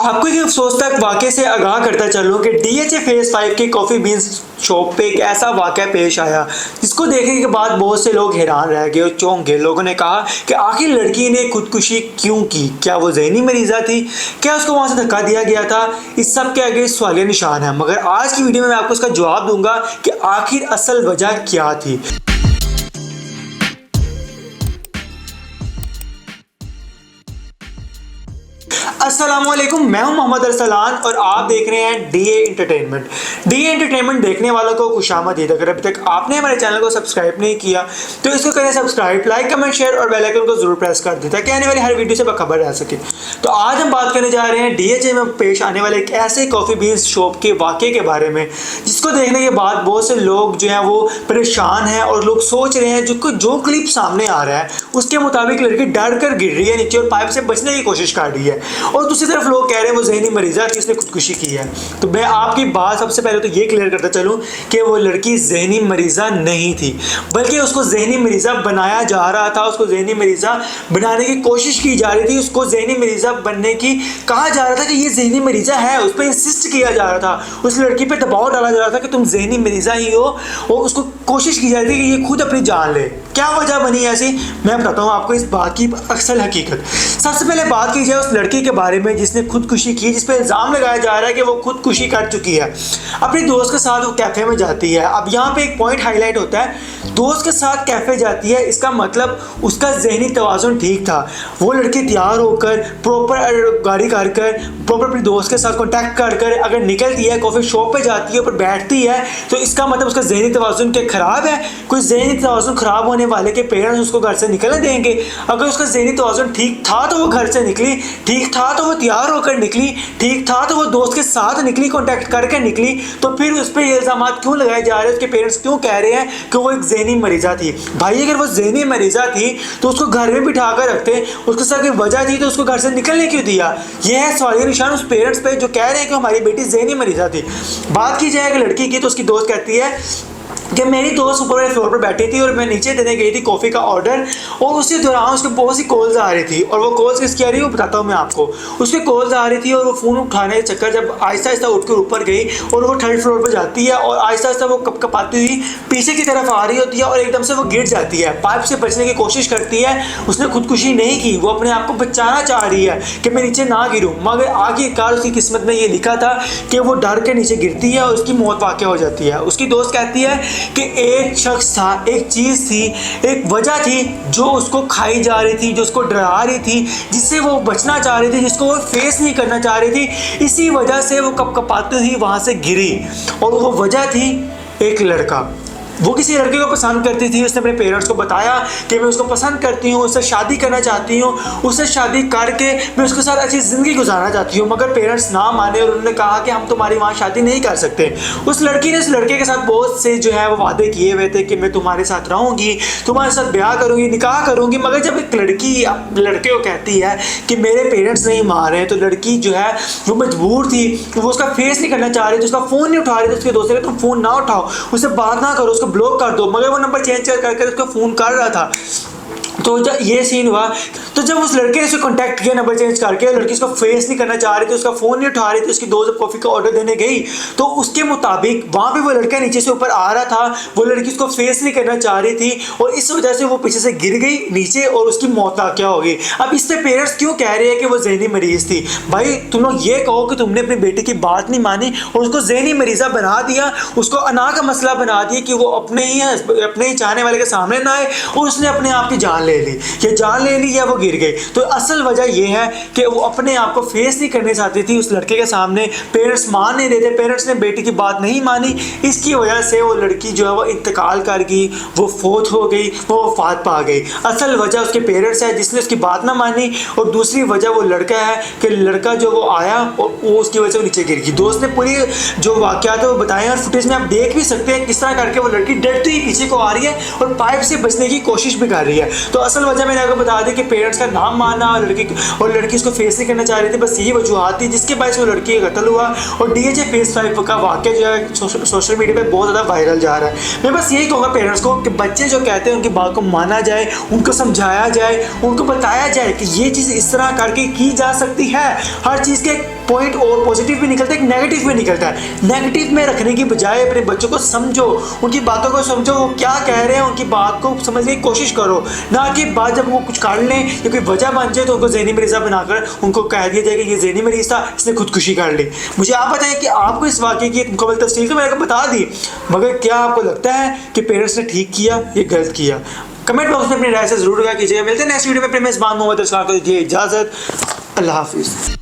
आपको एक अफसोसनाक वाक़े से आगाह करता चलूं कि डीएचए फेज़ 5 की कॉफ़ी बीन्स शॉप पे एक ऐसा वाक़या पेश आया जिसको देखने के बाद बहुत से लोग हैरान रह गए और चौंक गए। लोगों ने कहा कि आखिर लड़की ने खुदकुशी क्यों की? क्या वो ज़हनी मरीज़ा थी? क्या उसको वहाँ से धक्का दिया गया था? इस सब के आगे सवालिया निशान है, मगर आज की वीडियो में मैं आपको इसका जवाब दूंगा कि आखिर असल वजह क्या थी। अस्सलामुअलैकुम, मैं हूं मोहम्मद अरसलान और आप देख रहे हैं डीए एंटरटेनमेंट। डीए एंटरटेनमेंट देखने वालों को खुशामदीद। अगर अभी तक आपने हमारे चैनल को सब्सक्राइब नहीं किया तो इसको करें सब्सक्राइब, लाइक, कमेंट, शेयर और बेल आइकन को जरूर प्रेस कर दें ताकि आने वाली हर वीडियो से बखबर रह सके। तो आज हम बात करने जा रहे हैं डीएचए में पेश आने वाले एक ऐसे कॉफ़ी बीन्स शॉप के वाक़े के बारे में जिसको देखने के बाद बहुत से लोग जो हैं वो परेशान हैं और लोग सोच रहे हैं जो क्लिप सामने आ रहा है उसके मुताबिक लड़की डर कर गिर रही है नीचे और पाइप से बचने की कोशिश कर रही है और दूसरी तरफ लोग कह रहे हैं वो ज़हनी मरीज़ा थी, उसने खुदकुशी की है। तो मैं आपकी बात सबसे पहले तो ये क्लियर करता चलूँ कि वो लड़की ज़हनी मरीज़ा नहीं थी, बल्कि उसको ज़हनी मरीज़ा बनाया जा रहा था। उसको ज़हनी मरीज़ा बनाने की कोशिश की जा रही थी। उसको ज़हनी मरीज़ा बनने की कहा जा रहा था कि ये ज़हनी मरीज़ा है, उस पर इंसिस्ट किया जा रहा था। उस लड़की पर दबाव डाला जा रहा था कि तुम ज़हनी मरीज़ा ही हो और उसको कोशिश की जा रही थी कि ये खुद अपनी जान ले। क्या वजह बनी ऐसी, मैं बताता हूँ आपको इस बात की असल हकीकत। सबसे पहले बात की जाए उस लड़की के बारे में जिसने खुदकुशी की, जिस पे इल्ज़ाम लगाया जा रहा है कि वो खुदकुशी कर चुकी है। अपने दोस्त के साथ वो कैफ़े में जाती है। अब यहाँ पे एक पॉइंट हाईलाइट होता है, दोस्त के साथ कैफ़े जाती है, इसका मतलब उसका ज़हनी तवाज़ुन ठीक था। वो लड़की तैयार होकर प्रॉपर गाड़ी कर प्रॉपर अपने दोस्त के साथ कॉन्टैक्ट कर अगर निकलती है, कॉफ़ी शॉप पे जाती है, ऊपर बैठती है, तो इसका मतलब उसका ज़हनी तवाज़ुन क्या ख़राब है? कोई ज़हनी तवाज़ुन ख़राब होने वाले के पेरेंट्स उसको घर से निकलने देंगे? अगर उसका ज़हनी तवाज़ुन ठीक था तो वो घर से निकली, ठीक था तो वो तैयार होकर निकली, ठीक था तो वो दोस्त के साथ निकली, कॉन्टैक्ट करके निकली, तो फिर उस पर ये इल्ज़ाम क्यों लगाए जा रहे हैं? उसके पेरेंट्स क्यों कह रहे हैं कि वो एक ज़हनी मरीज़ा थी? भाई अगर वो ज़हनी मरीज़ा थी तो उसको घर में बिठा कर रखते, उसके साथ कोई वजह थी तो उसको घर से निकलने क्यों दिया? यह है सवालिया निशान उस पेरेंट्स पे जो कह रहे हैं कि हमारी बेटी ज़हनी मरीज़ा थी। बात की जाए लड़की की तो उसकी दोस्त कहती है कि मेरी दोस्त ऊपर वाले फ्लोर पर बैठी थी और मैं नीचे देने गई थी कॉफ़ी का ऑर्डर, और उसी दौरान उसके बहुत सी कॉल्स आ रही थी। और वो कॉल्स किसकी आ रही है वो बताता हूँ मैं आपको। उसके कॉल्स आ रही थी और वो फ़ोन उठाने के चक्कर जब आहिस्ता आहिस्ता उठ कर ऊपर गई और वो थर्ड फ्लोर पर जाती है और आहिस्ता आहिस्ता वो कपकपाती हुई पीछे की तरफ आ रही होती है और एकदम से वो गिर जाती है। पाइप से बचने की कोशिश करती है, उसने खुदकुशी नहीं की, वो अपने आप को बचाना चाह रही है कि मैं नीचे ना गिरूँ, मगर आखिरकार उसकी किस्मत में ये लिखा था कि वो डर के नीचे गिरती है और उसकी मौत वाक़या हो जाती है। उसकी दोस्त कहती है कि एक शख्स था, एक चीज़ थी, एक वजह थी जो उसको खाई जा रही थी, जो उसको डरा रही थी, जिससे वो बचना चाह रही थी, जिसको वो फेस नहीं करना चाह रही थी। इसी वजह से वो कपकपाती हुई वहाँ से गिरी और वो वजह थी एक लड़का। वो किसी लड़के को पसंद करती थी, उसने अपने पेरेंट्स को बताया कि मैं उसको पसंद करती हूँ, उससे शादी करना चाहती हूँ, उससे शादी करके मैं उसके साथ अच्छी ज़िंदगी गुजारना चाहती हूँ, मगर पेरेंट्स ना माने और उन्होंने कहा कि हम तुम्हारी वहाँ शादी नहीं कर सकते। उस लड़की ने उस लड़के के साथ बहुत से जो है वो वादे किए हुए थे कि मैं तुम्हारे साथ रहूँगी, तुम्हारे साथ ब्याह करूँगी, निकाह करूँगी, मगर जब एक लड़की लड़के को कहती है कि मेरे पेरेंट्स नहीं मान रहे, तो लड़की जो है वो मजबूर थी, वो उसका फेस नहीं करना चाह रही थी, उसका फ़ोन नहीं उठा रही थी। उसके दोस्त ने तुम फ़ोन ना उठाओ, उससे बात ना करो, उसको ब्लॉक कर दो, मगर वो नंबर चेंज करके उसको फ़ोन कर रहा था। तो जब ये सीन हुआ तो जब उस लड़के ने उसे कांटेक्ट किया नंबर चेंज करके, लड़की उसका फेस नहीं करना चाह रही थी, उसका फ़ोन नहीं उठा रही थी, उसकी दोस्त जब कॉफ़ी का ऑर्डर देने गई तो उसके मुताबिक वहाँ पे वो लड़का नीचे से ऊपर आ रहा था, वो लड़की उसको फेस नहीं करना चाह रही थी और इस वजह से वो पीछे से गिर गई नीचे और उसकी मौत क्या हो गई। अब इस पर पेरेंट्स क्यों कह रहे हैं कि वो ज़हनी मरीज़ थी? भाई तुम लोग ये कहो कि तुमने अपनी बेटी की बात नहीं मानी और उसको ज़हनी मरीज़ा बना दिया, उसको अना का मसला बना दिया कि वो अपने ही चाहने वाले के सामने ना आए और उसने अपने आप की जान ले ली, या जान ले ली या वो गिर गई। तो असल वजह यह है कि वो अपने आप को फेस नहीं करना चाहती थी उस लड़के के सामने, पेरेंट्स मान नहीं देते, पेरेंट्स ने बेटी की बात नहीं मानी, इसकी वजह से वो लड़की जो है वो इंतकाल कर गई, वो फोत हो गई, वो वफात पा गई। असल वजह उसके पेरेंट्स है जिसने उसकी बात ना मानी और दूसरी वजह वो लड़का है कि लड़का जो वो आया और वो उसकी वजह से वो नीचे गिर गई। दोस्त ने पूरी जो वाक़यात है वो बताए और फुटेज में आप देख भी सकते हैं किस तरह करके वो लड़की डरती ही पीछे को आ रही है और पाइप से बचने की कोशिश भी कर रही है। तो असल वजह मैंने आपको बता दी कि पेरेंट्स का नाम मानना और लड़की उसको फेस नहीं करना चाह रही थी, बस यही वजूहत थी जिसके बायस वो लड़की का कत्ल हुआ और डीएचए फेज़ 5 का वाक़या जो है सोशल मीडिया पे बहुत ज़्यादा वायरल जा रहा है। मैं बस यही कहूँगा पेरेंट्स को कि बच्चे जो कहते हैं उनकी बात को माना जाए, उनको समझाया जाए, उनको बताया जाए कि ये चीज़ इस तरह करके की जा सकती है। हर चीज़ के पॉइंट और पॉजिटिव भी निकलता है, एक नेगेटिव भी निकलता है। नेगेटिव में रखने की बजाय अपने बच्चों को समझो, उनकी बातों को समझो, वो क्या कह रहे हैं, उनकी बात को समझने की कोशिश करो, ना कि बात जब वो कुछ काट लें या कोई वजह बन जाए तो उनको ज़हनी मरीज़ा बनाकर उनको कह दिया जाए कि ये ज़हनी मरीज़ था, इसने खुदकुशी कर ली। मुझे आप बताएं कि आपको इस वाक़े की मुकम्मल तफसील तो मैंने बता दी, मगर क्या आपको लगता है कि पेरेंट्स ने ठीक किया या गलत किया? कमेंट बॉक्स में अपनी राय से जरूर कीजिएगा। मिलते हैं नेक्स्ट वीडियो में। अपने मेज़बान मोहम्मद अरसलान को दीजिए इजाज़त। अल्लाह हाफिज़।